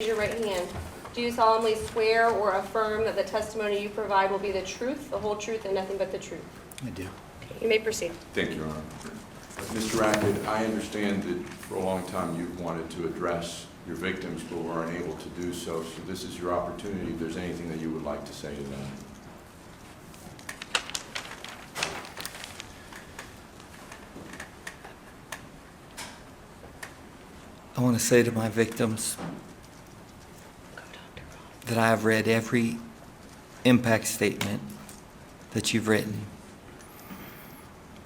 Raise your right hand. Do you solemnly swear or affirm that the testimony you provide will be the truth, the whole truth, and nothing but the truth? I do. Okay, you may proceed. Thank you, Your Honor. Mr. Ackett, I understand that for a long time you've wanted to address your victims but were unable to do so, so this is your opportunity if there's anything that you would like to say to them. I want to say to my victims that I have read every impact statement that you've written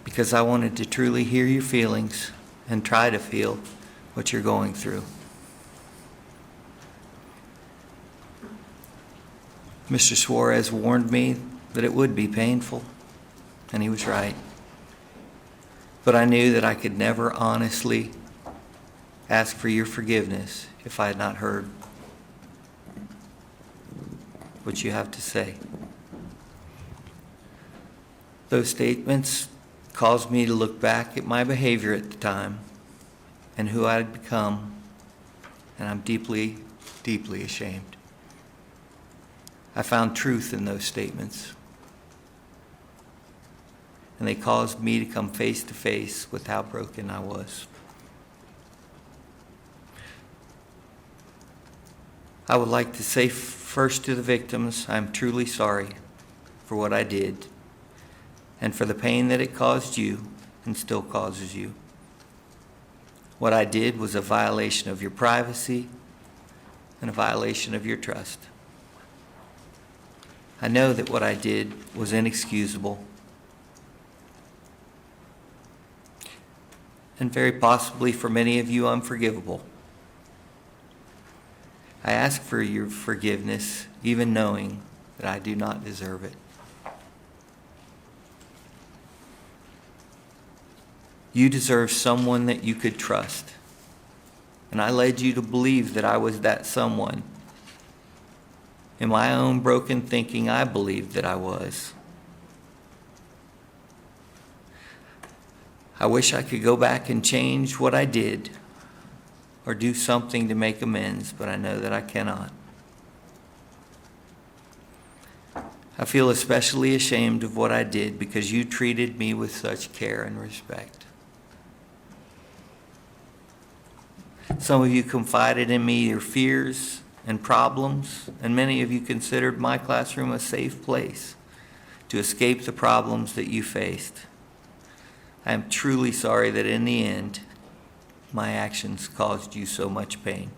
because I wanted to truly hear your feelings and try to feel what you're going through. Mr. Suarez warned me that it would be painful, and he was right. But I knew that I could never honestly ask for your forgiveness if I had not heard what you have to say. Those statements caused me to look back at my behavior at the time and who I had become, and I'm deeply, deeply ashamed. I found truth in those statements, and they caused me to come face to face with how broken I was. I would like to say first to the victims, I'm truly sorry for what I did and for the pain that it caused you and still causes you. What I did was a violation of your privacy and a violation of your trust. I know that what I did was inexcusable and very possibly for many of you unforgivable. I ask for your forgiveness, even knowing that I do not deserve it. You deserve someone that you could trust, and I led you to believe that I was that someone. In my own broken thinking, I believed that I was. I wish I could go back and change what I did or do something to make amends, but I know that I cannot. I feel especially ashamed of what I did because you treated me with such care and respect. Some of you confided in me your fears and problems, and many of you considered my classroom a safe place to escape the problems that you faced. I am truly sorry that in the end, my actions caused you so much pain.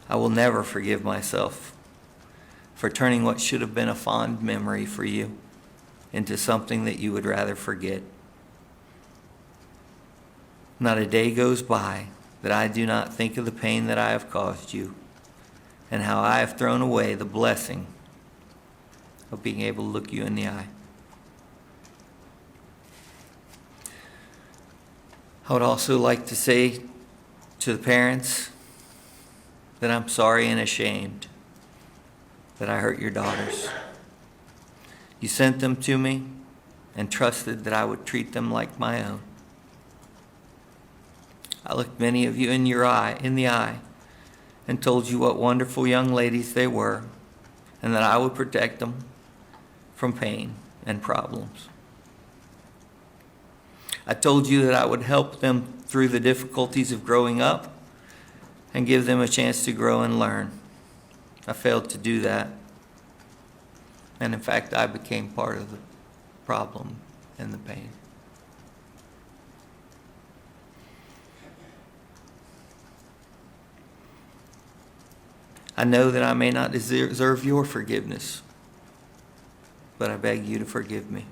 I will never forgive myself for turning what should have been a fond memory for you into something that you would rather forget. Not a day goes by that I do not think of the pain that I have caused you and how I have thrown away the blessing of being able to look you in the eye. I would also like to say to the parents that I'm sorry and ashamed that I hurt your daughters. You sent them to me and trusted that I would treat them like my own. I looked many of you in the eye and told you what wonderful young ladies they were and that I would protect them from pain and problems. I told you that I would help them through the difficulties of growing up and give them a chance to grow and learn. I failed to do that. And in fact, I became part of the problem and the pain. I know that I may not deserve your forgiveness, but I beg you to forgive me.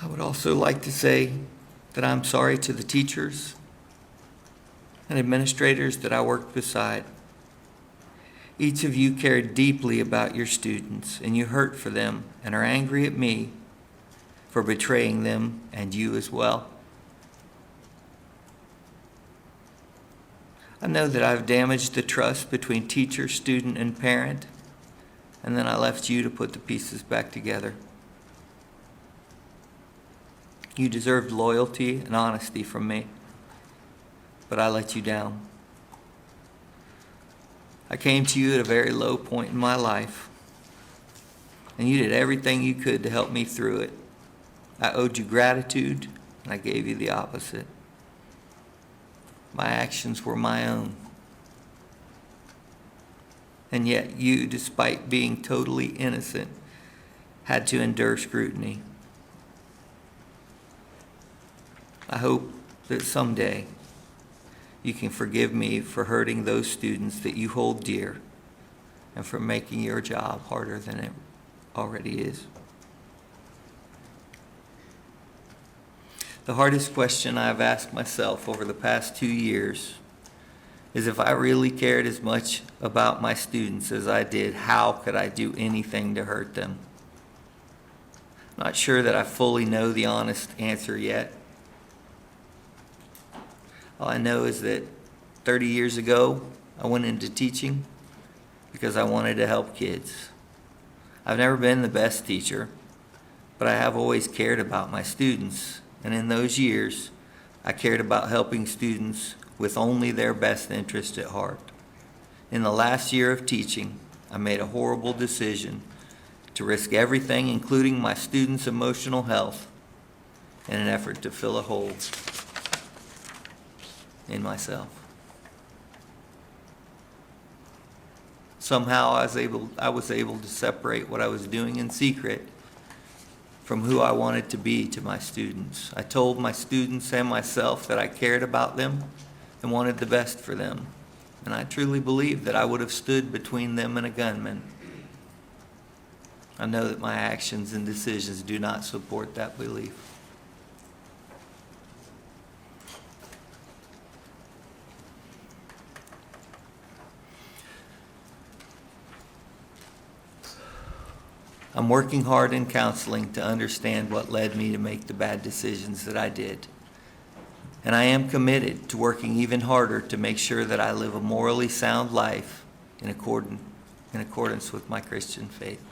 I would also like to say that I'm sorry to the teachers and administrators that I worked beside. Each of you cared deeply about your students, and you hurt for them and are angry at me for betraying them and you as well. I know that I've damaged the trust between teacher, student, and parent, and then I left you to put the pieces back together. You deserved loyalty and honesty from me, but I let you down. I came to you at a very low point in my life, and you did everything you could to help me through it. I owed you gratitude, and I gave you the opposite. My actions were my own. And yet you, despite being totally innocent, had to endure scrutiny. I hope that someday you can forgive me for hurting those students that you hold dear and for making your job harder than it already is. The hardest question I've asked myself over the past 2 years is, if I really cared as much about my students as I did, how could I do anything to hurt them? Not sure that I fully know the honest answer yet. All I know is that 30 years ago, I went into teaching because I wanted to help kids. I've never been the best teacher, but I have always cared about my students. And in those years, I cared about helping students with only their best interest at heart. In the last year of teaching, I made a horrible decision to risk everything, including my students' emotional health, in an effort to fill a hole in myself. Somehow I was able to separate what I was doing in secret from who I wanted to be to my students. I told my students and myself that I cared about them and wanted the best for them. And I truly believed that I would have stood between them and a gunman. I know that my actions and decisions do not support that belief. I'm working hard in counseling to understand what led me to make the bad decisions that I did. And I am committed to working even harder to make sure that I live a morally sound life in accordance with my Christian faith.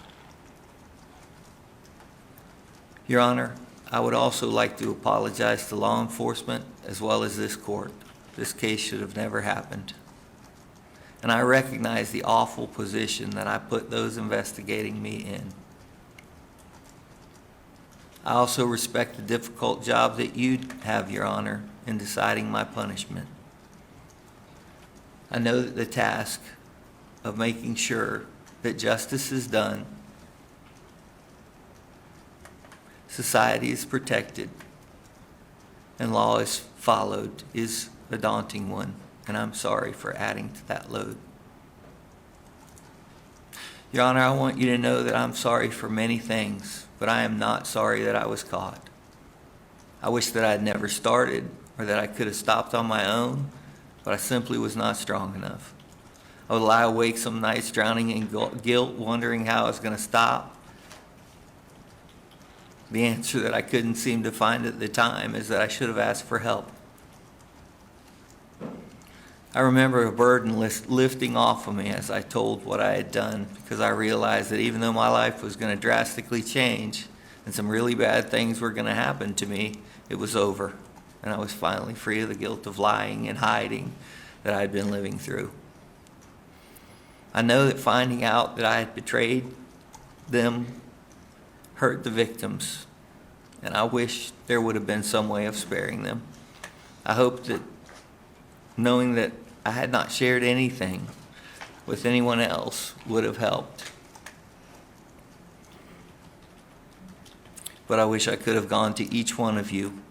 Your Honor, I would also like to apologize to law enforcement as well as this court. This case should have never happened. And I recognize the awful position that I put those investigating me in. I also respect the difficult job that you have, Your Honor, in deciding my punishment. I know that the task of making sure that justice is done, society is protected, and law is followed is a daunting one, and I'm sorry for adding to that load. Your Honor, I want you to know that I'm sorry for many things, but I am not sorry that I was caught. I wish that I had never started or that I could have stopped on my own, but I simply was not strong enough. I would lie awake some nights drowning in guilt, wondering how I was going to stop. The answer that I couldn't seem to find at the time is that I should have asked for help. I remember a burden lifting off of me as I told what I had done, because I realized that even though my life was going to drastically change and some really bad things were going to happen to me, it was over. And I was finally free of the guilt of lying and hiding that I had been living through. I know that finding out that I had betrayed them hurt the victims, and I wish there would have been some way of sparing them. I hope that knowing that I had not shared anything with anyone else would have helped. But I wish I could have gone to each one of you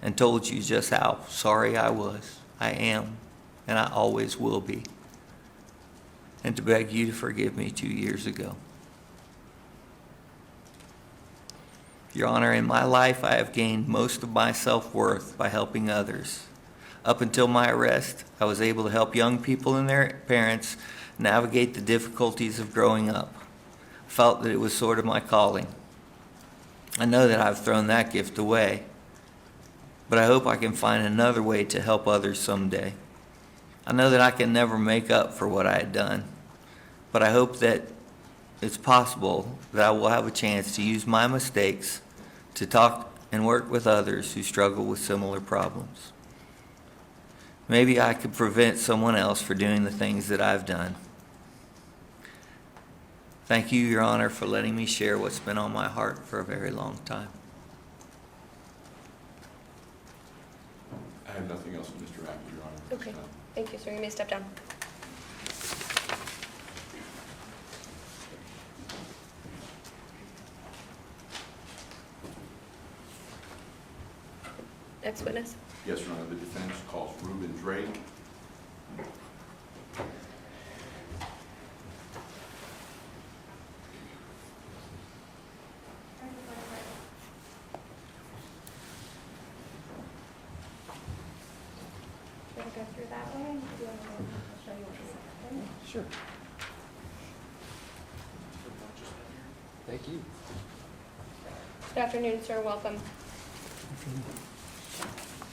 and told you just how sorry I was, I am, and I always will be, and to beg you to forgive me 2 years ago. Your Honor, in my life I have gained most of my self-worth by helping others. Up until my arrest, I was able to help young people and their parents navigate the difficulties of growing up. I felt that it was sort of my calling. I know that I've thrown that gift away, but I hope I can find another way to help others someday. I know that I can never make up for what I had done, but I hope that it's possible that I will have a chance to use my mistakes to talk and work with others who struggle with similar problems. Maybe I could prevent someone else from doing the things that I've done. Thank you, Your Honor, for letting me share what's been on my heart for a very long time. I have nothing else, Mr. Ackett, Your Honor. Okay, thank you, sir. You may step down. Next witness. Yes, Your Honor, the defense calls Reuben Drake. Do you want to go through that way? Do you want to show you what this is? Sure. Thank you. Good afternoon, sir. Welcome.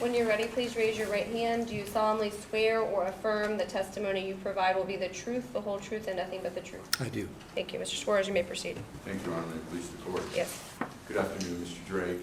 When you're ready, please raise your right hand. Do you solemnly swear or affirm the testimony you provide will be the truth, the whole truth, and nothing but the truth? I do. Thank you. Mr. Suarez, you may proceed. Thank you, Your Honor. May it please the court. Yes. Good afternoon, Mr. Drake.